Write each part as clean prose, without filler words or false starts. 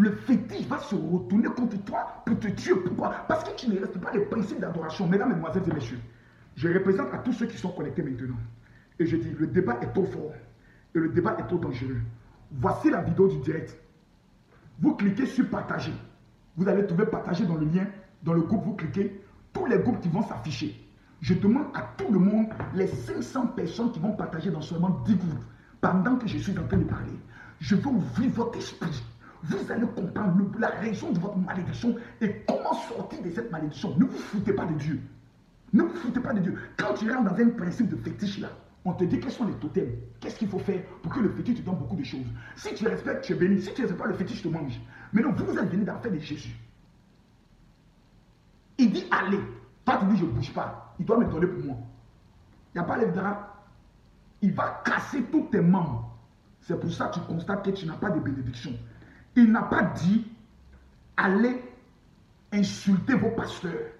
le fétiche va se retourner contre toi pour te tuer. Pourquoi? Parce que tu ne respectes pas les principes d'adoration. Mesdames, Mesdemoiselles et Messieurs, je représente à tous ceux qui sont connectés maintenant. Et je dis, le débat est trop fort. Et le débat est trop dangereux. Voici la vidéo du direct. Vous cliquez sur partager. Vous allez trouver partager dans le lien, dans le groupe, vous cliquez. Tous les groupes qui vont s'afficher. Je demande à tout le monde, les 500 personnes qui vont partager dans seulement 10 groupes, pendant que je suis en train de parler, je vais ouvrir votre esprit. Vous allez comprendre la raison de votre malédiction et comment sortir de cette malédiction. Ne vous foutez pas de Dieu. Ne vous foutez pas de Dieu. Quand tu rentres dans un principe de fétiche là, on te dit quels sont les totems. Qu'est-ce qu'il faut faire pour que le fétiche te donne beaucoup de choses. Si tu respectes, tu es béni. Si tu ne respectes pas, le fétiche te mange. Mais non, vous êtes venu dans l'affaire de Jésus. Il dit allez. Toi tu dis je ne bouge pas. Il doit me donner pour moi. Il n'y a pas les draps. Il va casser tous tes membres. C'est pour ça que tu constates que tu n'as pas de bénédiction. Il n'a pas dit allez insulter vos pasteurs.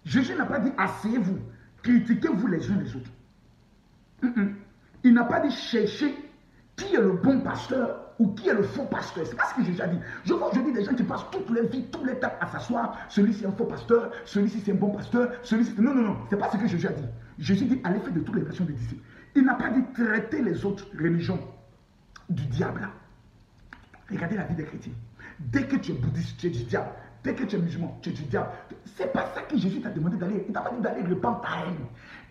Jésus n'a pas dit asseyez-vous, critiquez-vous les uns les autres. Il n'a pas dit chercher qui est le bon pasteur ou qui est le faux pasteur. C'est pas ce que Jésus a dit. Je vois aujourd'hui des gens qui passent toute leur vie, tous les temps à s'asseoir. Celui-ci est un faux pasteur, celui-ci c'est un bon pasteur, celui-ci... Non, non, non. C'est pas ce que Jésus a dit. Jésus dit allez faire de toutes les nations des disciples. Il n'a pas dit traiter les autres religions du diable. Regardez la vie des chrétiens. Dès que tu es bouddhiste, tu es du diable. Dès que tu es musulman, tu es du diable. C'est pas ça que Jésus t'a demandé d'aller. Il t'a pas dit d'aller répandre ta haine.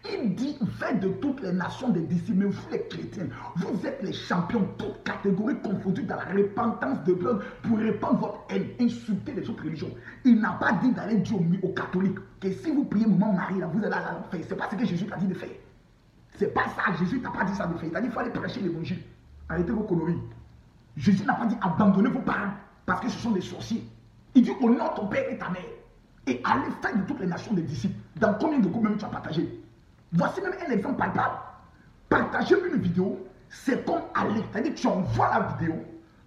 Il dit, faites de toutes les nations des disciples, mais vous les chrétiens, vous êtes les champions, toutes catégories confondues dans la repentance de l'homme pour répandre votre haine, insulter les autres religions. Il n'a pas dit d'aller dire aux catholiques que si vous priez Maman Marie, là, vous allez à l'enfer. C'est pas ce que Jésus t'a dit de faire. C'est pas ça, Jésus t'a pas dit ça de faire. Il t'a dit qu'il faut aller prêcher l'évangile. Arrêtez vos conneries. Jésus n'a pas dit abandonnez vos parents parce que ce sont des sorciers. Il dit honore ton père et ta mère et allez faire de toutes les nations des disciples. Dans combien de groupes même tu as partagé? Voici même un exemple palpable. Partager une vidéo, c'est comme aller. C'est-à-dire que tu envoies la vidéo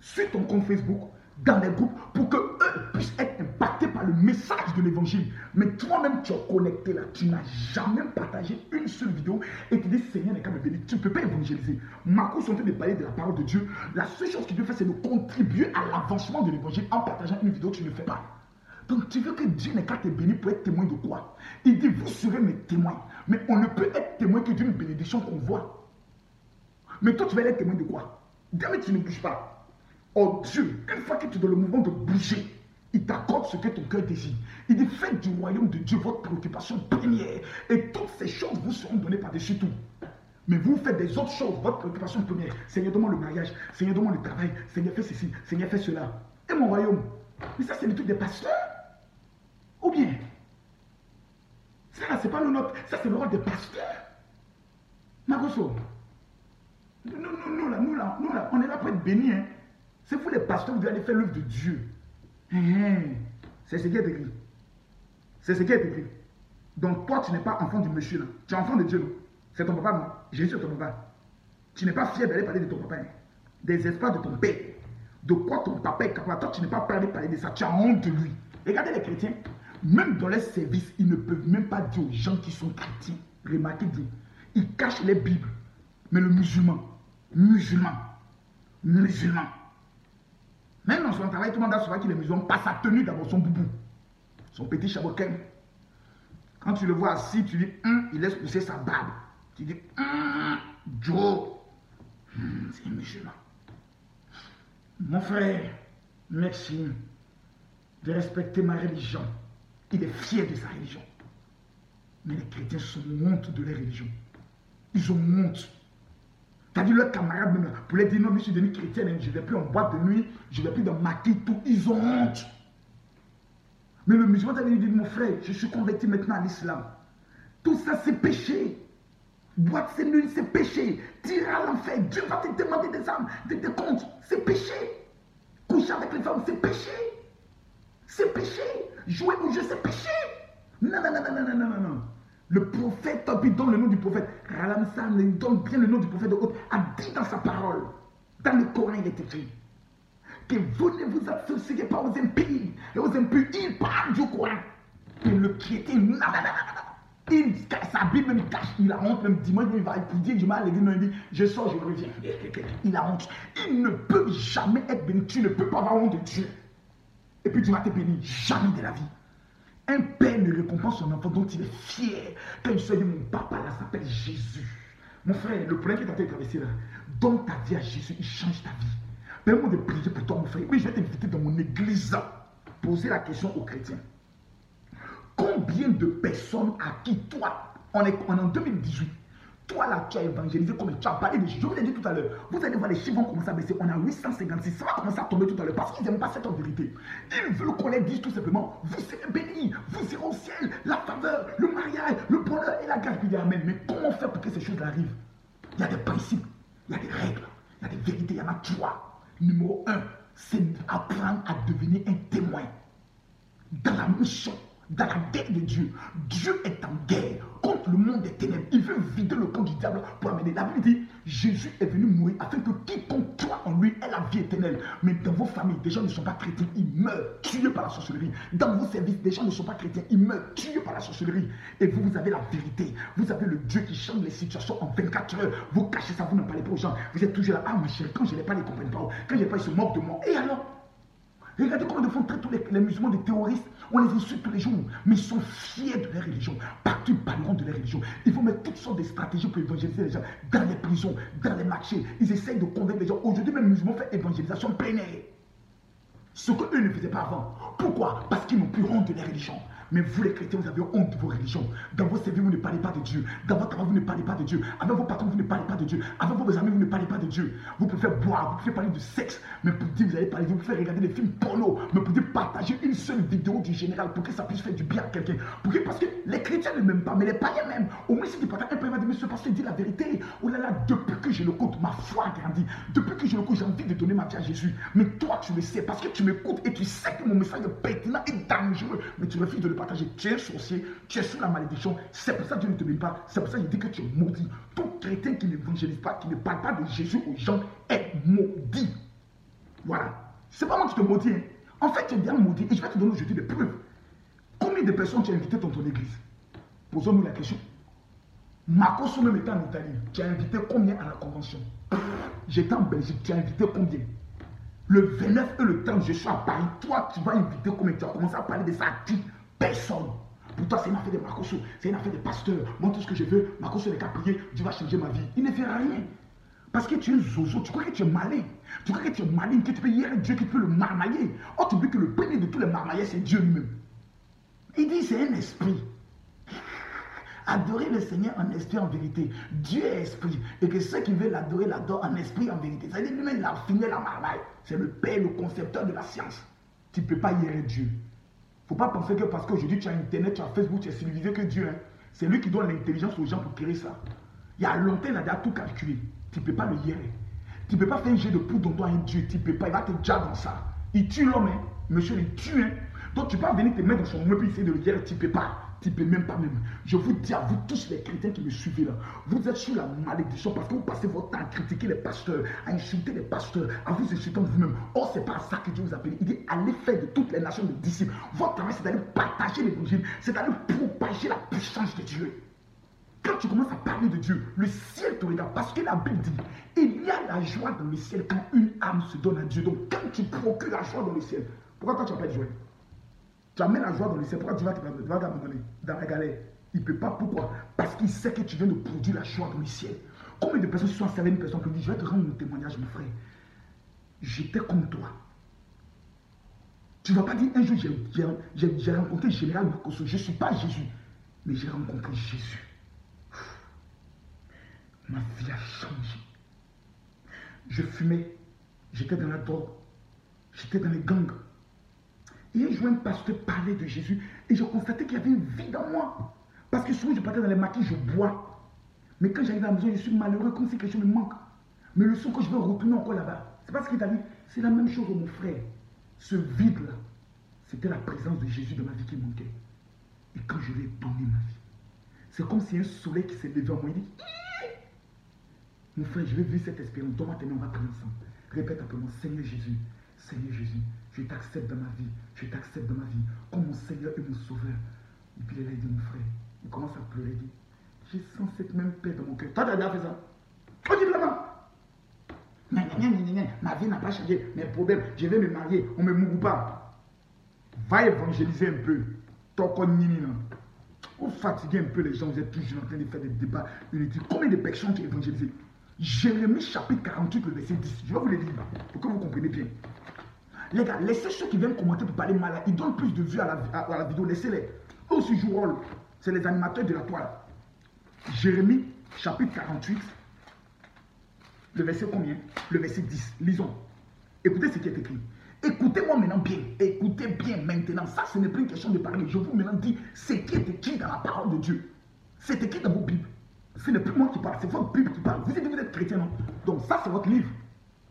sur ton compte Facebook, dans les groupes, pour qu'eux puissent être impactés par le message de l'évangile. Mais toi-même, tu es connecté là. Tu n'as jamais partagé une seule vidéo et tu dis Seigneur n'est qu'à me bénir. Tu ne peux pas évangéliser. Marcos sont en train de parler de la parole de Dieu. La seule chose que tu peux faire, c'est de contribuer à l'avancement de l'évangile en partageant une vidéo que tu ne fais pas. Donc tu veux que Dieu n'est qu'à te bénir pour être témoin de quoi? Il dit vous serez mes témoins. Mais on ne peut être témoin que d'une bénédiction qu'on voit. Mais toi tu vas être témoin de quoi? Jamais tu ne bouges pas. Oh Dieu, une fois que tu es dans le mouvement de bouger, il t'accorde ce que ton cœur désire. Il dit faites du royaume de Dieu votre préoccupation première. Et toutes ces choses vous seront données par-dessus tout. Mais vous faites des autres choses, votre préoccupation première. Seigneur, donne-moi le mariage. Seigneur, donne-moi le travail. Seigneur, fais ceci. Seigneur, fais cela. Et mon royaume. Mais ça, c'est le truc des pasteurs. Ou bien, ça, c'est pas le nôtre. Ça, c'est le rôle des pasteurs. Magoso. Nous là, on est là pour être bénis. Hein. C'est vous les pasteurs, vous devez aller faire l'œuvre de Dieu. C'est ce qui est écrit. C'est ce qui est écrit. Donc toi, tu n'es pas enfant du monsieur là. Tu es enfant de Dieu, non? C'est ton papa, non? Jésus est ton papa. Tu n'es pas fier d'aller parler de ton papa. Hein? Des espoirs de ton père. De quoi ton papa est capable. Toi, tu n'es pas prêt à parler de ça. Tu as honte de lui. Regardez les chrétiens. Même dans les services, ils ne peuvent même pas dire aux gens qui sont chrétiens. Remarquez bien. Ils cachent les Bibles. Mais le musulman. Même dans son travail, tout le monde a savoir qu'il est musulman. Pas sa tenue d'abord, son boubou. Son petit chaboquin. Quand tu le vois assis, tu dis, il laisse pousser sa barbe. Tu dis, Joe, c'est un musulman. Mon frère, merci de respecter ma religion. Il est fier de sa religion. Mais les chrétiens sont honte de leur religion. Ils ont honte. T'as dit leurs camarades même là, pour leur dire non, mais je suis devenu chrétien, je ne vais plus en boîte de nuit, je ne vais plus dans maquis, tout. Ils ont honte. Mais le musulman t'a dit, mon frère, je suis converti maintenant à l'islam. Tout ça, c'est péché. Boîte, c'est nul, c'est péché. Tirer à l'enfer, Dieu va te demander des âmes, des comptes. C'est péché. Coucher avec les femmes, c'est péché. C'est péché. Jouer au jeu, c'est péché. Non. Le prophète, il donne le nom du prophète. Ralamsan, il donne bien le nom du prophète de haute, a dit dans sa parole. Dans le Coran, il est écrit que vous ne vous associez pas aux impies. Et aux impies, il parle du Coran. Et le chrétien, non. Sa Bible même cache, il a honte, même dimanche, il va étudier, je vais à l'église, il dit, je sors, je reviens. Il a honte. Il ne peut jamais être béni. Tu ne peux pas avoir honte de Dieu. Et puis tu vas te bénir. Jamais de la vie. Un père ne récompense son enfant dont il est fier. Quand il se dit, mon papa là s'appelle Jésus. Mon frère, le problème qui est en train de traverser là, donne ta vie à Jésus, il change ta vie. Permets-moi de prier pour toi, mon frère. Oui, je vais t'inviter dans mon église. Poser la question aux chrétiens. Combien de personnes à qui toi, on est en 2018, toi là tu as évangélisé comme tu as parlé de Jésus. Je vous l'ai dit tout à l'heure, vous allez voir les chiffres vont commencer à baisser. On a 856, ça va commencer à tomber tout à l'heure parce qu'ils n'aiment pas cette vérité. Ils veulent qu'on les dise tout simplement, vous serez bénis, vous irez au ciel, la faveur, le mariage, le bonheur et la grâce. Puis amen. Mais comment faire pour que ces choses arrivent? Il y a des principes, il y a des règles, il y a des vérités, il y en a trois. Numéro 1, c'est apprendre à devenir un témoin dans la mission. Dans la guerre de Dieu, Dieu est en guerre contre le monde des ténèbres. Il veut vider le camp du diable pour amener. La Bible dit, Jésus est venu mourir afin que quiconque croit en lui ait la vie éternelle. Mais dans vos familles, des gens ne sont pas chrétiens, ils meurent tués par la sorcellerie. Dans vos services, des gens ne sont pas chrétiens, ils meurent tués par la sorcellerie. Et vous, vous avez la vérité. Vous avez le Dieu qui change les situations en 24 heures. Vous cachez ça, vous n'en parlez pas aux gens. Vous êtes toujours là, ah ma chérie, quand je n'ai pas, ils ne comprennent pas. Quand je n'ai pas, ils se moquent de moi. Et alors? Regardez comment de font traiter tous les musulmans des terroristes. On les insulte tous les jours. Mais ils sont fiers de leur religion. Partout, ils parleront de leur religion. Ils vont mettre toutes sortes de stratégies pour évangéliser les gens. Dans les prisons, dans les marchés. Ils essayent de convaincre les gens. Aujourd'hui, même les musulmans font évangélisation plein air. Ce qu'eux ne faisaient pas avant. Pourquoi? Parce qu'ils n'ont plus honte de leur religion. Mais vous les chrétiens, vous avez honte de vos religions. Dans vos services, vous ne parlez pas de Dieu. Dans votre travail, vous ne parlez pas de Dieu. Avec vos patrons, vous ne parlez pas de Dieu. Avec vos amis, vous ne parlez pas de Dieu. Vous pouvez boire, vous pouvez parler de sexe. Mais pour dire, vous allez parler, vous pouvez regarder des films porno. Mais pour dire, partager une seule vidéo du général pour que ça puisse faire du bien à quelqu'un. Parce que les chrétiens ne m'aiment pas, mais les païens même. Au moins, si tu partages un païen va dire, monsieur, parce qu'il dit la vérité. Oh là là, depuis que je le compte, ma foi a grandi. Depuis que je le compte, j'ai envie de donner ma vie à Jésus. Mais toi, tu le sais, parce que tu m'écoutes et tu sais que mon message est pertinent et dangereux. Mais tu refuses de le partager. Tu es sorcier, tu es sous la malédiction. C'est pour ça que Dieu ne te bénit pas. C'est pour ça qu'il dit que tu es maudit. Tout chrétien qui n'évangélise pas, qui ne parle pas de Jésus aux gens, est maudit. Voilà. C'est pas moi qui te maudis. Hein. En fait, tu es bien maudit. Et je vais te donner aujourd'hui des preuves. Combien de personnes tu as invitées dans ton église? Posons-nous la question. Marcos même était en Italie. Tu as invité combien à la convention? J'étais en Belgique. Tu as invité combien? Le 29 et le 30, je suis à Paris. Toi, tu vas inviter combien? Tu as commencé à parler de ça à qui? Personne. Pour toi, c'est une affaire de Marcos, c'est une affaire de pasteur. Moi, tout ce que je veux, Marcos n'est qu'à prier, Dieu va changer ma vie. Il ne fait rien. Parce que tu es un zozo, tu crois que tu es malin. Tu crois que tu es malin, que tu peux hier Dieu qui peut le marmailler. Oh, tu dis que le premier de tous les marmaillers, c'est Dieu lui-même. Il dit, c'est un esprit. Adorer le Seigneur en esprit, en vérité. Dieu est esprit. Et que ceux qui veulent l'adorer, l'adorent en esprit, en vérité. Ça veut dire lui-même, il a fini la marmaille. C'est le Père, le concepteur de la science. Tu ne peux pas hier Dieu. Il ne faut pas penser que parce qu'aujourd'hui tu as Internet, tu as Facebook, tu es civilisé que Dieu. Hein. C'est lui qui donne l'intelligence aux gens pour créer ça. Il y a longtemps, il a déjà tout calculé. Tu ne peux pas le hier. Tu ne peux pas faire un jet de poudre dans toi un Dieu. Tu ne peux pas. Il va te dire dans ça. Il tue l'homme. Hein. Monsieur, il tue. Hein. Donc tu peux venir te mettre dans son meuble et essayer de le hier. Tu ne peux pas. Tu ne peux même pas même. Je vous dis à vous tous les chrétiens qui me suivez là, vous êtes sous la malédiction parce que vous passez votre temps à critiquer les pasteurs, à insulter les pasteurs, à vous insulter vous-même. Or, ce n'est pas à ça que Dieu vous appelle. Il dit allez faire de toutes les nations des disciples. Votre travail, c'est d'aller partager l'évangile, c'est d'aller propager la puissance de Dieu. Quand tu commences à parler de Dieu, le ciel te regarde parce que la Bible dit il y a la joie dans le ciel quand une âme se donne à Dieu. Donc, quand tu procures la joie dans le ciel, pourquoi toi tu n'as pas de joie? Tu amènes la joie dans le ciel. Pourquoi tu vas t'abandonner dans la galère? Il ne peut pas. Pourquoi? Parce qu'il sait que tu viens de produire la joie dans le ciel. Combien de personnes se sont servis une personne qui dit je vais te rendre mon témoignage, mon frère. J'étais comme toi. Tu ne vas pas dire un jour j'ai rencontré le général Makosso. Je ne suis pas Jésus. Mais j'ai rencontré Jésus. Ma vie a changé. Je fumais. J'étais dans la drogue. J'étais dans les gangs. Et un jour, un pasteur parlait de Jésus et je constatais qu'il y avait une vie dans moi. Parce que souvent, je partais dans les maquis, je bois. Mais quand j'arrive à la maison, je suis malheureux, comme si quelque chose me manque. Mais le son que je veux retourner encore là-bas, c'est pas ce qu'il t'a dit. C'est la même chose, mon frère. Ce vide-là, c'était la présence de Jésus dans ma vie qui manquait. Et quand je lui ai donné ma vie, c'est comme si un soleil qui s'est levé en moi. Il dit, mon frère, je vais vivre cette expérience. Donne-moi tes mains, on va prier ensemble. Répète après moi, Seigneur Jésus, Seigneur Jésus, je t'accepte dans ma vie, je t'accepte dans ma vie, comme mon Seigneur et mon Sauveur. Et puis il a dit, mon frère, Il commence à pleurer, il dit, j'ai sens cette même paix dans mon cœur. Toi, tu as déjà fait ça? On dit vraiment. Ma vie n'a pas changé, mes problèmes, je vais me marier, on ne me mourra pas. Va évangéliser un peu. Vous fatiguez un peu les gens, vous êtes toujours en train de faire des débats inutiles. Combien de personnes tu as évangélisé? Jérémie chapitre 48, le verset 10. Je vais vous le lire pour que vous compreniez bien. Les gars, laissez ceux qui viennent commenter pour parler mal. Ils donnent plus de vues à la vidéo. Laissez-les. Eux aussi jouent rôle. C'est les animateurs de la toile. Jérémie chapitre 48. Le verset combien? Le verset 10. Lisons. Écoutez ce qui est écrit. Écoutez-moi maintenant bien. Écoutez bien maintenant. Ça, ce n'est plus une question de parler. Je vous maintenant dis ce qui est écrit dans la parole de Dieu. C'est écrit dans vos Bibles. Ce n'est plus moi qui parle, c'est votre Bible qui parle. Vous dites que vous êtes chrétien, non? Donc ça, c'est votre livre.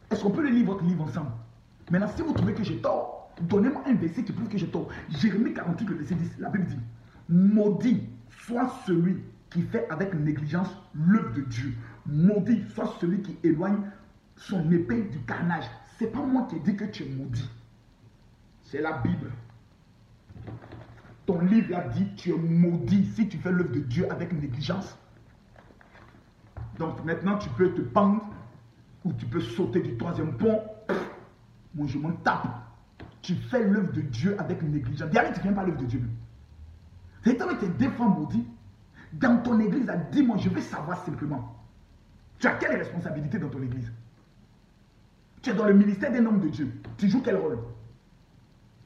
Est-ce qu'on peut le lire votre livre ensemble? Maintenant, si vous trouvez que j'ai tort, donnez-moi un verset qui prouve que j'ai tort. Jérémie 48, le verset 10, la Bible dit, maudit soit celui qui fait avec négligence l'œuvre de Dieu. Maudit soit celui qui éloigne son épée du carnage. Ce n'est pas moi qui ai dit que tu es maudit. C'est la Bible. Ton livre a dit tu es maudit si tu fais l'œuvre de Dieu avec négligence. Donc maintenant tu peux te pendre ou tu peux sauter du troisième pont. Moi je m'en tape. Tu fais l'œuvre de Dieu avec négligence. Dis-moi, tu ne fais pas l'œuvre de Dieu. C'est toi qui es deux fois maudit. Dans ton église, dis-moi, je veux savoir simplement. Tu as quelle responsabilité dans ton église? Tu es dans le ministère d'un homme de Dieu. Tu joues quel rôle?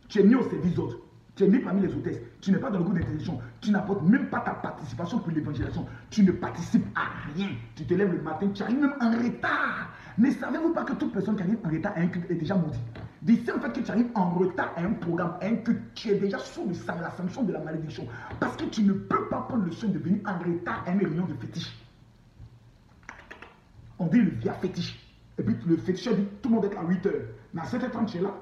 Tu es mis au service d'autres. Tu es mis parmi les hôtesses. Tu n'es pas dans le groupe d'intercession. Tu n'apportes même pas ta participation pour l'évangélisation. Tu ne participes à rien. Tu te lèves le matin, tu arrives même en retard. Ne savez-vous pas que toute personne qui arrive en retard à un culte est déjà maudite? D'ici en fait que tu arrives en retard à un programme, à un culte, tu es déjà sous la sanction de la malédiction. Parce que tu ne peux pas prendre le soin de venir en retard à une réunion de fétiche. On dit le via fétiche. Et puis le féticheur dit tout le monde est à 8 heures. Mais à 7h30, tu es là.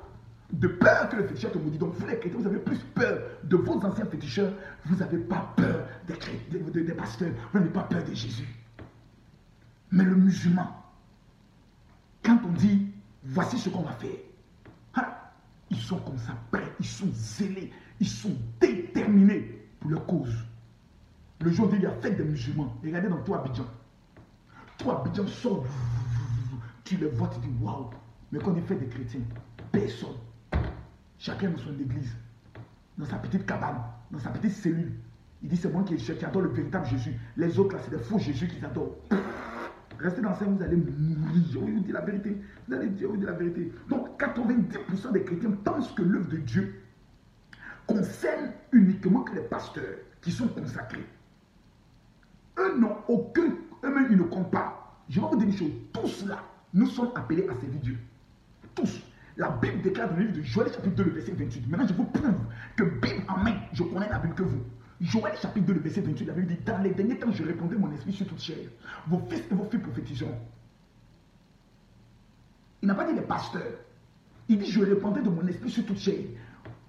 De peur que le féticheur te maudit. Donc vous les chrétiens, vous avez plus peur de vos anciens féticheurs. Vous n'avez pas peur des pasteurs. Vous n'avez pas peur de Jésus. Mais le musulman, quand on dit voici ce qu'on va faire, ils sont comme ça prêts, ils sont zélés, ils sont déterminés pour leur cause. Le jour où il y a fête des musulmans, regardez dans toi Abidjan. Toi Abidjan sort, tu les vois, tu dis waouh. Mais quand il fait des chrétiens, personne. Chacun dans son église, dans sa petite cabane, dans sa petite cellule. Il dit c'est moi qui adore le véritable Jésus. Les autres là, c'est des faux Jésus qu'ils adorent. Restez dans ça, vous allez mourir. Je vous dis la vérité. Vous allez dire la vérité. Donc 90% des chrétiens pensent que l'œuvre de Dieu concerne uniquement que les pasteurs qui sont consacrés. Eux n'ont aucun, eux-mêmes ils ne comptent pas. Je vais vous dire une chose, tous là, nous sommes appelés à servir Dieu. Tous. La Bible déclare dans le livre de Joël chapitre 2, le verset 28. Maintenant, je vous prouve que Bible en main, je connais la Bible que vous. Joël chapitre 2, le verset 28, la Bible dit, dans les derniers temps, je répandrai mon esprit sur toute chair. Vos fils et vos filles prophétiseront. Il n'a pas dit les pasteurs. Il dit, je répandrai de mon esprit sur toute chair.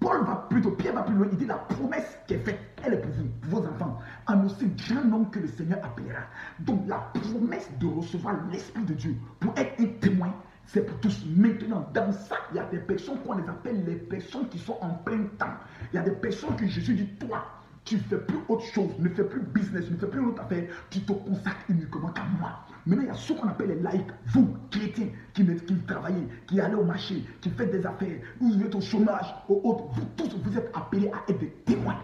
Paul va plutôt, Pierre va plus loin, il dit, la promesse qui est faite, elle est pour vous, pour vos enfants. En aussi grand nombre que le Seigneur appellera. Donc, la promesse de recevoir l'Esprit de Dieu pour être un témoin, c'est pour tous. Maintenant, dans ça, il y a des personnes qu'on les appelle les personnes qui sont en plein temps. Il y a des personnes que Jésus dit, toi, tu ne fais plus autre chose, ne fais plus business, ne fais plus une autre affaire, tu te consacres uniquement qu'à moi. Maintenant, il y a ceux qu'on appelle les laïcs, vous, chrétiens, qui travaillez, qui allez au marché, qui faites des affaires, vous êtes au chômage, aux autres, vous tous, vous êtes appelés à être des témoins.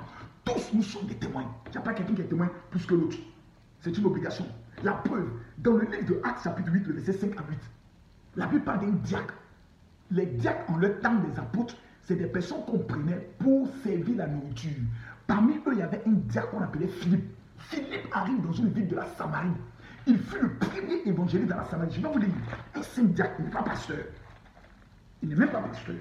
Tous, nous sommes des témoins. Il n'y a pas quelqu'un qui est témoin plus que l'autre. C'est une obligation. La preuve, dans le livre de Actes chapitre 8, le verset 5 à 8, la Bible parle d'un diacre. Les diacres, en le temps des apôtres, c'est des personnes qu'on prenait pour servir la nourriture. Parmi eux, il y avait un diacre qu'on appelait Philippe. Philippe arrive dans une ville de la Samarie. Il fut le premier évangéliste dans la Samarie. Je vais vous dire, un simple diacre, il n'est pas pasteur. Il n'est même pas pasteur.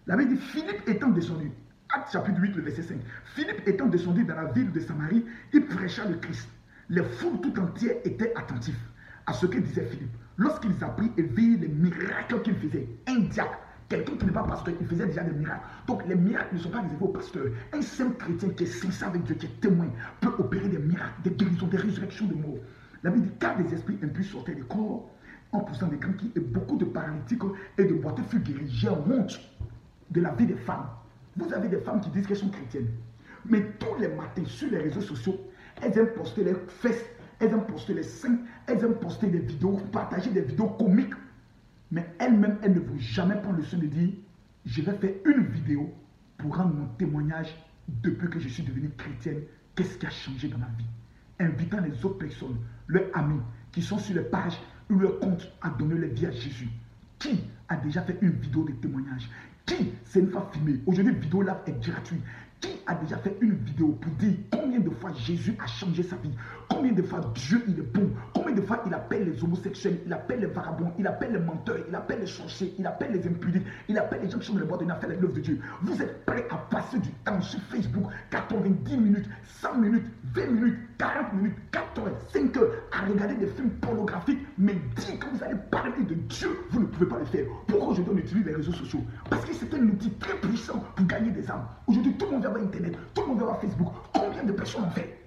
La Bible dit, Philippe étant descendu, Acte chapitre 8, le verset 5, Philippe étant descendu dans la ville de Samarie, il prêcha le Christ. Les foules tout entières étaient attentifs à ce que disait Philippe. Lorsqu'ils apprirent et virent les miracles qu'il faisait, un diacre, quelqu'un qui n'est pas pasteur, il faisait déjà des miracles. Donc les miracles ne sont pas réservés aux pasteurs. Un simple chrétien qui est sincère avec Dieu, qui est témoin, peut opérer des miracles, des guérisons, des résurrections de morts. La Bible dit, car des esprits impurs sortaient des corps, en poussant des cris, et beaucoup de paralytiques et de boiteux furent guéris. J'ai honte de la vie des femmes. Vous avez des femmes qui disent qu'elles sont chrétiennes. Mais tous les matins, sur les réseaux sociaux, elles aiment poster les fesses, elles aiment poster les seins, elles aiment poster des vidéos, partager des vidéos comiques. Mais elles-mêmes, elles ne vont jamais prendre le soin de dire, je vais faire une vidéo pour rendre mon témoignage depuis que je suis devenue chrétienne. Qu'est-ce qui a changé dans ma vie? Invitant les autres personnes, leurs amis, qui sont sur les pages ou leur compte à donner leur vie à Jésus. Qui a déjà fait une vidéo de témoignage? Qui s'est une fois filmé? Aujourd'hui, vidéo là est gratuite. Qui a déjà fait une vidéo pour dire combien de fois Jésus a changé sa vie? Combien de fois Dieu il est bon? Combien de fois il appelle les homosexuels, il appelle les vagabonds, il appelle les menteurs, il appelle les sorciers, il appelle les impudiques, il appelle les gens qui sont dans les boîtes de nuit à faire l'œuvre de Dieu. Vous êtes prêts à passer du temps sur Facebook, 90 minutes, 100 minutes, 20 minutes, 40 minutes, 4 heures, 5 heures, à regarder des films pornographiques, mais dire que vous allez parler de Dieu, vous ne pouvez pas le faire. Pourquoi aujourd'hui on utilise les réseaux sociaux? Parce que c'est un outil très puissant pour gagner des âmes. Aujourd'hui, tout le monde va voir Internet, tout le monde va voir Facebook. Combien de personnes ont fait?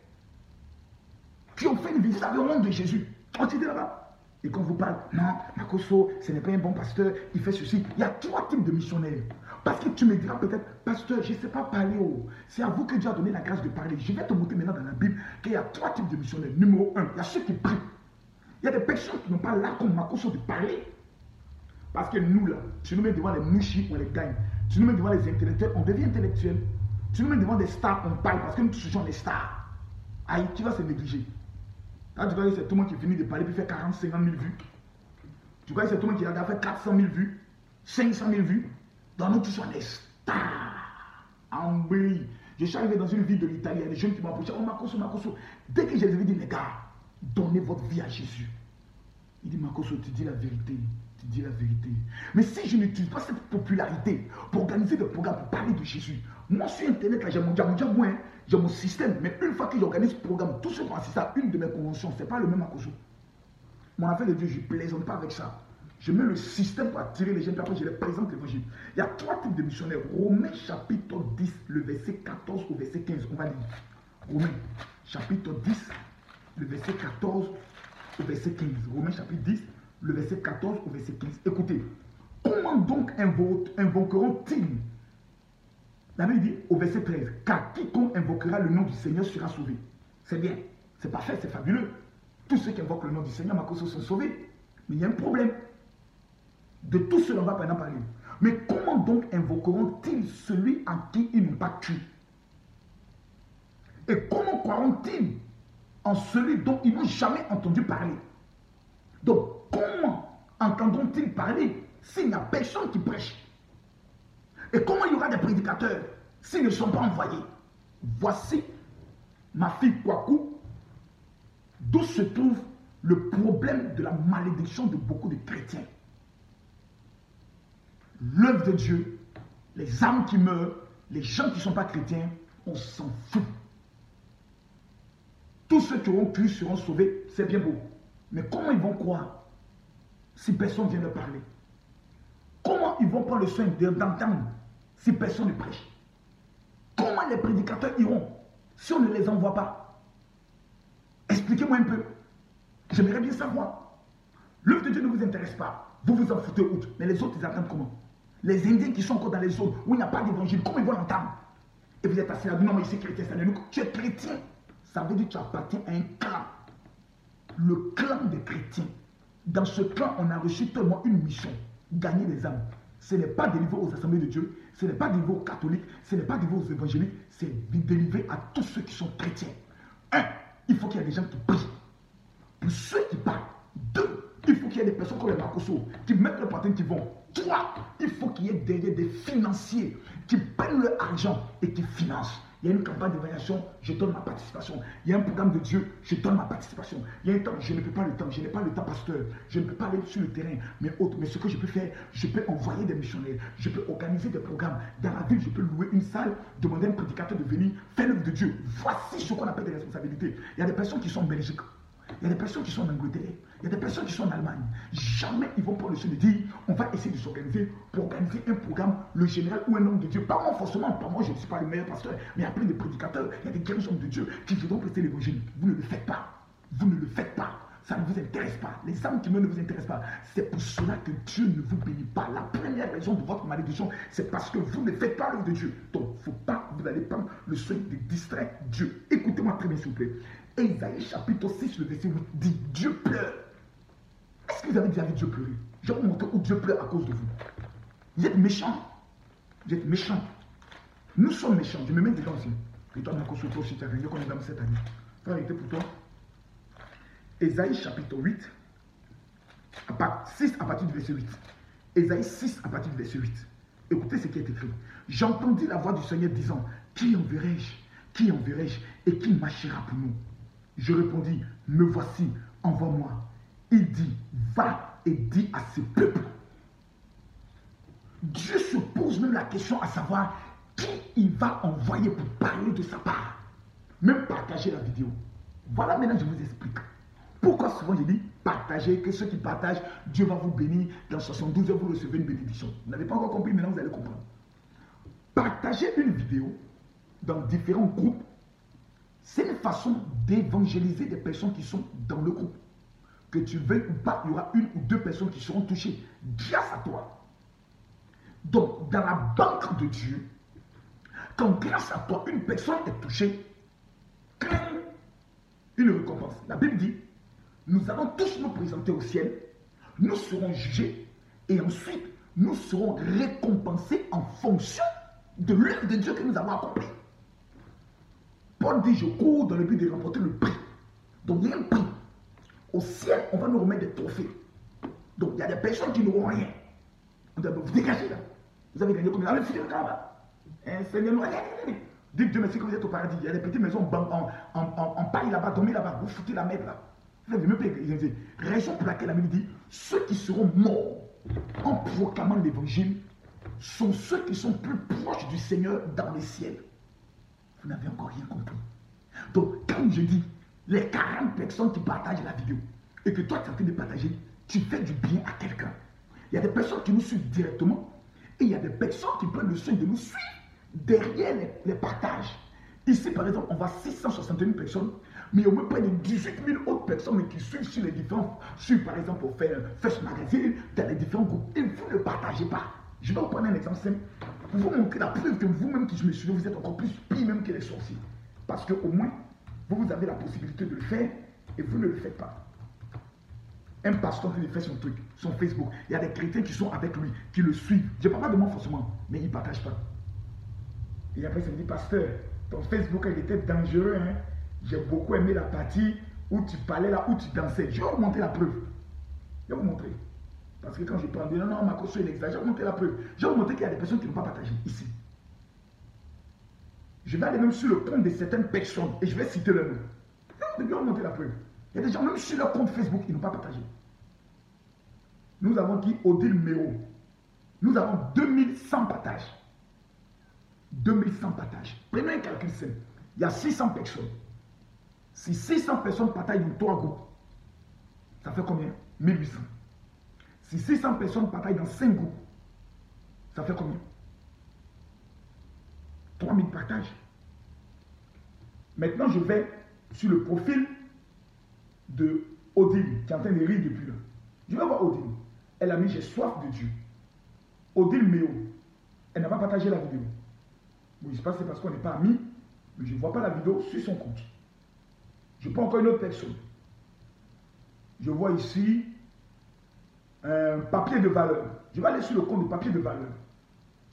Qui ont fait une visite au nom de Jésus. On était là-bas. Et quand on vous parle, non, Makosso, ce n'est pas un bon pasteur, il fait ceci. Il y a 3 types de missionnaires. Parce que tu me diras peut-être, pasteur, je ne sais pas parler. Oh. C'est à vous que Dieu a donné la grâce de parler. Je vais te montrer maintenant dans la Bible qu'il y a 3 types de missionnaires. Numéro 1, il y a ceux qui prient. Il y a des personnes qui n'ont pas là comme Makosso de parler. Parce que nous, là, tu nous mets devant les mouchis, on les gagne. Tu nous mets devant les intellectuels, on devient intellectuel. Tu nous mets devant des stars, on parle parce que nous tous sommes des stars. Aïe, qui va se négliger? Là, tu vois, c'est tout le monde qui finit de parler puis fait 40, 50 000 vues. Tu vois, c'est tout le monde qui a fait 400 000 vues, 500 000 vues. Dans nous, tous sommes des stars. Embellis. Je suis arrivé dans une ville de l'Italie, il y a des jeunes qui m'ont approché. Oh, Makosso, Makosso. Dès que je les ai dit, les gars, donnez votre vie à Jésus. Il dit, Makosso, tu dis la vérité. Tu dis la vérité. Mais si je n'utilise pas cette popularité pour organiser des programmes, pour parler de Jésus, moi sur Internet, là, j'ai mon diable, hein, j'ai mon système. Mais une fois que j'organise ce programme, tous ceux qui ont assisté à une de mes conventions, ce n'est pas le même Makosso. Mon affaire de Dieu, je ne plaisante pas avec ça. Je mets le système pour attirer les gens, puis après je les présente l'évangile. Il y a 3 types de missionnaires. Romains chapitre 10, le verset 14 au verset 15. On va lire. Romains chapitre 10, le verset 14 au verset 15. Romains chapitre 10, le verset 14 au verset 15. Écoutez, comment donc invoqueront-ils? La Bible dit au verset 13, car quiconque invoquera le nom du Seigneur sera sauvé. C'est bien, c'est parfait, c'est fabuleux. Tous ceux qui invoquent le nom du Seigneur, Makosso, sont sauvés. Mais il y a un problème. De tout cela, on va maintenant parler. Mais comment donc invoqueront-ils celui en qui ils n'ont pas cru? Et comment croiront-ils en celui dont ils n'ont jamais entendu parler? Donc, comment entendront-ils parler s'il n'y a personne qui prêche? Et comment il y aura des prédicateurs s'ils ne sont pas envoyés? Voici ma fille Kwaku, d'où se trouve le problème de la malédiction de beaucoup de chrétiens. L'œuvre de Dieu, les âmes qui meurent, les gens qui ne sont pas chrétiens, on s'en fout. Tous ceux qui auront cru seront sauvés, c'est bien beau. Mais comment ils vont croire si personne vient leur parler? Comment ils vont prendre le soin d'entendre si personne ne prêche? Comment les prédicateurs iront si on ne les envoie pas? Expliquez-moi un peu. J'aimerais bien savoir. L'œuvre de Dieu ne vous intéresse pas. Vous vous en foutez autre. Mais les autres, ils attendent comment? Les Indiens qui sont encore dans les zones où il n'y a pas d'évangile, comment ils vont l'entendre? Et vous êtes assis là, non, mais c'est chrétien, ça ne nous... Tu es chrétien. Ça veut dire que tu appartiens à un clan. Le clan des chrétiens. Dans ce clan, on a reçu tellement une mission. Gagner des âmes. Ce n'est pas délivré aux assemblées de Dieu. Ce n'est pas délivré aux catholiques. Ce n'est pas délivré aux évangéliques. C'est délivré à tous ceux qui sont chrétiens. 1. Il faut qu'il y ait des gens qui prient. Pour ceux qui parlent. 2. Il faut qu'il y ait des personnes comme les Makosso qui mettent le patin qui vont. 3. Il faut qu'il y ait derrière des financiers qui prennent leur argent et qui financent. Il y a une campagne d'évaluation, je donne ma participation. Il y a un programme de Dieu, je donne ma participation. Il y a un temps, je ne peux pas le temps, je n'ai pas le temps, pasteur. Je ne peux pas aller sur le terrain, mais autre. Mais ce que je peux faire, je peux envoyer des missionnaires, je peux organiser des programmes. Dans la ville, je peux louer une salle, demander à un prédicateur de venir faire l'œuvre de Dieu. Voici ce qu'on appelle des responsabilités. Il y a des personnes qui sont en Belgique. Il y a des personnes qui sont en Angleterre, il y a des personnes qui sont en Allemagne. Jamais ils vont prendre le soin de dire on va essayer de s'organiser pour organiser un programme, le général ou un homme de Dieu. Pas moi forcément, pas moi, je ne suis pas le meilleur pasteur, mais il y a plein de prédicateurs, il y a des grands hommes de Dieu qui voudront prêcher l'évangile. Vous ne le faites pas. Vous ne le faites pas. ça ne vous intéresse pas. Les âmes qui meurent ne vous intéressent pas. C'est pour cela que Dieu ne vous bénit pas. La première raison de votre malédiction, c'est parce que vous ne faites pas l'œuvre de Dieu. Donc, faut pas, vous n'allez pas le soin de distraire Dieu. Écoutez-moi très bien, s'il vous plaît. Ésaïe chapitre 6, le verset 8 dit, Dieu pleure. Est-ce que vous avez déjà vu Dieu pleurer? Je vais vous montrer où Dieu pleure à cause de vous. Vous êtes méchants. Vous êtes méchants. Nous sommes méchants. Je me mets dedans aussi. Et toi, ma consultation, si tu as gagné comme une dame cette année. Ça va être pour toi. Ésaïe chapitre 8, 6 à partir du verset 8. Ésaïe 6 à partir du verset 8. Écoutez ce qui est écrit. J'entendis la voix du Seigneur disant, qui enverrai-je? Qui enverrai-je? Et qui marchera pour nous? Je répondis, me voici, envoie-moi. Il dit, va et dis à ce peuple. Dieu se pose même la question à savoir qui il va envoyer pour parler de sa part. Même partager la vidéo. Voilà, maintenant je vous explique. Pourquoi souvent je dis partagez, que ceux qui partagent, Dieu va vous bénir. Dans 72 heures, vous recevez une bénédiction. Vous n'avez pas encore compris, maintenant vous allez comprendre. Partager une vidéo dans différents groupes, c'est une façon d'évangéliser des personnes qui sont dans le groupe. Que tu veuilles ou pas, il y aura une ou deux personnes qui seront touchées grâce à toi. Donc, dans la banque de Dieu, quand grâce à toi, une personne est touchée, une récompense. La Bible dit, nous allons tous nous présenter au ciel, nous serons jugés, et ensuite, nous serons récompensés en fonction de l'œuvre de Dieu que nous avons accomplie. Paul dit, je cours dans le but de remporter le prix. Donc, il y a un prix. Au ciel, on va nous remettre des trophées. Donc, il y a des personnes qui n'auront rien. Vous dégagez là. Vous avez gagné combien? Allez, foutez le là. Seigneur, dites Dieu merci que vous êtes au paradis. Il y a des petites maisons en paille là-bas, dormez là-bas. Vous foutez la merde là. Vous avez même pas raison pour laquelle la Bible dit, ceux qui seront morts en proclamant l'évangile sont ceux qui sont plus proches du Seigneur dans les ciels. Vous n'avez encore rien compris. Donc, quand je dis les 40 personnes qui partagent la vidéo et que toi tu es en train de partager, tu fais du bien à quelqu'un. Il y a des personnes qui nous suivent directement et il y a des personnes qui prennent le soin de nous suivre derrière les partages. Ici, par exemple, on voit 661 personnes, mais il y a au moins près de 18 000 autres personnes qui suivent sur les différents, par exemple, pour faire First Magazine, dans les différents groupes, et vous ne partagez pas. Je vais vous prendre un exemple simple pour vous montrer la preuve que vous-même qui me suivez, vous êtes encore plus pire même que les sorciers. Parce qu'au moins, vous avez la possibilité de le faire et vous ne le faites pas. Un pasteur qui fait son truc, son Facebook, il y a des chrétiens qui sont avec lui, qui le suivent. Je ne parle pas de moi forcément, mais ils ne partagent pas. Et après, ça me dit, pasteur, ton Facebook, il était dangereux. Hein? J'ai beaucoup aimé la partie où tu parlais là, où tu dansais. Je vais vous montrer la preuve. Je vais vous montrer. Parce que quand je parle, non, ma caution, il exagère. Je vais vous montrer la preuve. Je vais vous montrer qu'il y a des personnes qui n'ont pas partagé ici. Je vais aller même sur le compte de certaines personnes et je vais citer leur nom. Je vais vous montrer la preuve. Il y a des gens, même sur leur compte Facebook, ils n'ont pas partagé. Nous avons qui? Odile Méo. Nous avons 2100 partages. 2100 partages. Prenez un calcul simple. Il y a 600 personnes. Si 600 personnes partagent dans 3 groupes, ça fait combien? 1800. Si 600 personnes partagent dans 5 groupes, ça fait combien? 3000 partages. Maintenant, je vais sur le profil de Odile, qui est en train de rire depuis là. Je vais voir Odile. Elle a mis j'ai soif de Dieu. Odile Méo. Elle n'a pas partagé la vidéo. Oui, je sais pas si c'est parce qu'on n'est pas amis, mais je ne vois pas la vidéo sur son compte. Je prends encore une autre personne. Je vois ici un papier de valeur. Je vais aller sur le compte de papier de valeur.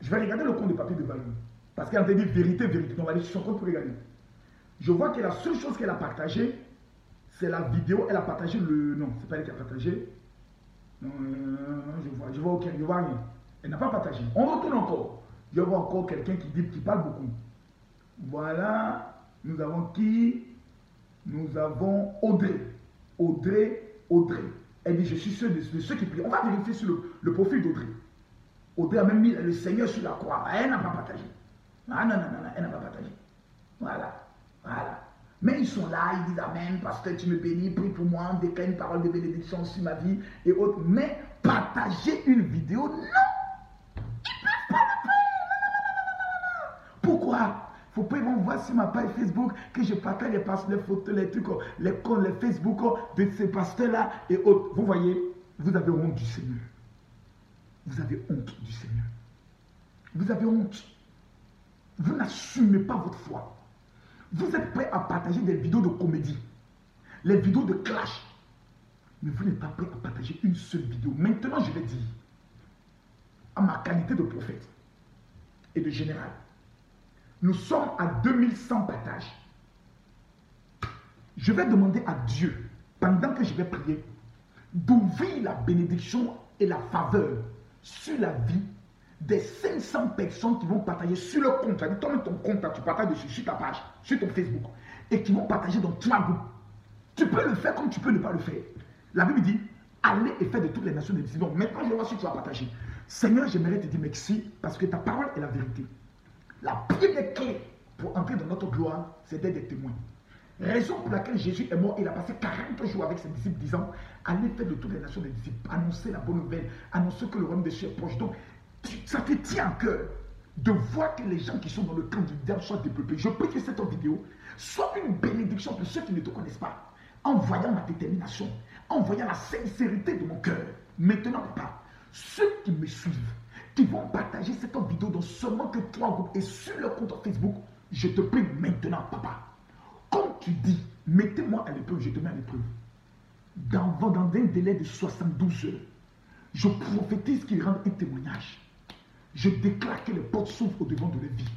Je vais regarder le compte de papier de valeur. Parce qu'elle a dit vérité, vérité. On va aller sur son compte pour regarder. Je vois que la seule chose qu'elle a partagée, c'est la vidéo. Elle a partagé le... Non, c'est pas elle qui a partagé. Non, je vois aucun, je vois rien. Elle n'a pas partagé. On retourne encore. Je vois encore quelqu'un qui parle beaucoup. Voilà. Nous avons qui? Nous avons Audrey. Audrey. Elle dit, je suis ceux de ceux qui prient. On va vérifier sur le profil d'Audrey. Audrey a même mis le Seigneur sur la croix. Elle n'a pas partagé. Ah non, elle n'a pas partagé. Voilà. Mais ils sont là, ils disent Amen, pasteur, tu me bénis, prie pour moi, déclare une parole de bénédiction sur ma vie et autres. Mais partager une vidéo, non. Ils ne peuvent pas le faire. Non. Pourquoi? Faut pas m'envoyer sur ma page Facebook que je partage les photos, les trucs, les comptes, les Facebook de ces pasteurs-là et autres. Vous voyez, vous avez honte du Seigneur. Vous avez honte du Seigneur. Vous avez honte. Vous n'assumez pas votre foi. Vous êtes prêt à partager des vidéos de comédie, les vidéos de clash. Mais vous n'êtes pas prêt à partager une seule vidéo. Maintenant, je vais dire, à ma qualité de prophète et de général, nous sommes à 2100 partages. Je vais demander à Dieu, pendant que je vais prier, d'ouvrir la bénédiction et la faveur sur la vie des 500 personnes qui vont partager sur le compte. Toi-même, ton compte, tu partages dessus, sur ta page, sur ton Facebook, et qui vont partager dans 3 groupes. Tu peux le faire comme tu peux ne pas le faire. La Bible dit, allez et faites de toutes les nations des disciples. Donc maintenant, je vais voir si tu vas partager. Seigneur, j'aimerais te dire merci parce que ta parole est la vérité. La première clé pour entrer dans notre gloire, c'est d'être des témoins. Raison pour laquelle Jésus est mort, il a passé 40 jours avec ses disciples disant, allez faire de toutes les nations des disciples, annoncer la bonne nouvelle, annoncer que le royaume des cieux est proche. Donc, ça te tient à cœur de voir que les gens qui sont dans le camp du diable soient dépeuplés. Je prie que cette vidéo soit une bénédiction pour ceux qui ne te connaissent pas, en voyant ma détermination, en voyant la sincérité de mon cœur. Maintenant, papa, ceux qui me suivent, qui vont partager cette vidéo dans seulement que 3 groupes et sur leur compte Facebook, je te prie maintenant, papa. Comme tu dis, mettez-moi à l'épreuve, je te mets à l'épreuve. Dans un délai de 72 heures, je prophétise qu'ils rendent un témoignage. Je déclare que les portes s'ouvrent au devant de leur vie.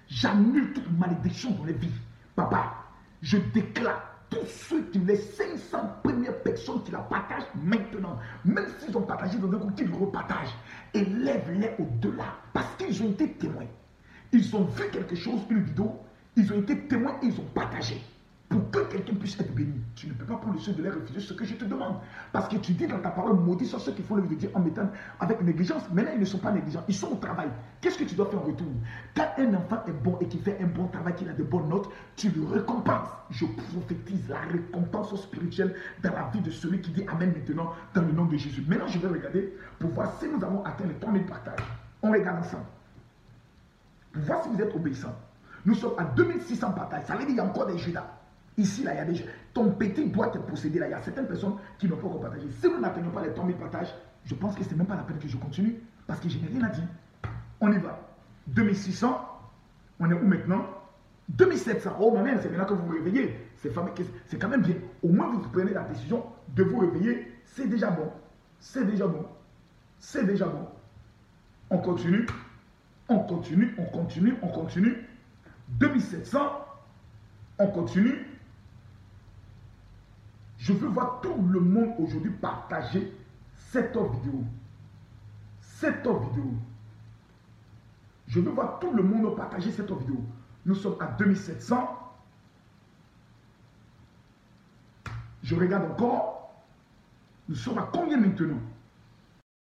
J'annule toute malédiction dans les vies. Papa, je déclare tous ceux qui, les 500 premières personnes qui la partagent maintenant, même s'ils ont partagé dans un groupe, qu'ils repartagent, élève-les au-delà, parce qu'ils ont été témoins. Ils ont vu quelque chose, une vidéo, ils ont été témoins et ils ont partagé. Pour que quelqu'un puisse être béni, tu ne peux pas prendre le soin de leur refuser ce que je te demande. Parce que tu dis dans ta parole, maudit sont ceux qui font le dire en mettant avec négligence. Maintenant, ils ne sont pas négligents, ils sont au travail. Qu'est-ce que tu dois faire en retour? Quand un enfant est bon et qui fait un bon travail, qu'il a de bonnes notes, tu le récompenses. Je prophétise la récompense spirituelle dans la vie de celui qui dit Amen maintenant dans le nom de Jésus. Maintenant, je vais regarder pour voir si nous avons atteint les 3000 partages. On regarde ensemble. Pour voir si vous êtes obéissants. Nous sommes à 2600 partages. Ça veut dire qu'il y a encore des Judas. Ici, là, il y a des gens. Ton petit doit te posséder. Là, il y a certaines personnes qui n'ont pas encore partagé. Si nous n'atteignons pas les 3000 partages, je pense que ce n'est même pas la peine que je continue. Parce que je n'ai rien à dire. On y va. 2600. On est où maintenant? 2700. Oh, ma mère, c'est maintenant que vous vous réveillez. C'est quand même bien. Au moins, vous prenez la décision de vous réveiller. C'est déjà bon. C'est déjà bon. C'est déjà bon. On continue. On continue. On continue. On continue. 2700. On continue. Je veux voir tout le monde aujourd'hui partager cette vidéo. Cette vidéo. Je veux voir tout le monde partager cette vidéo. Nous sommes à 2700. Je regarde encore. Nous sommes à combien maintenant?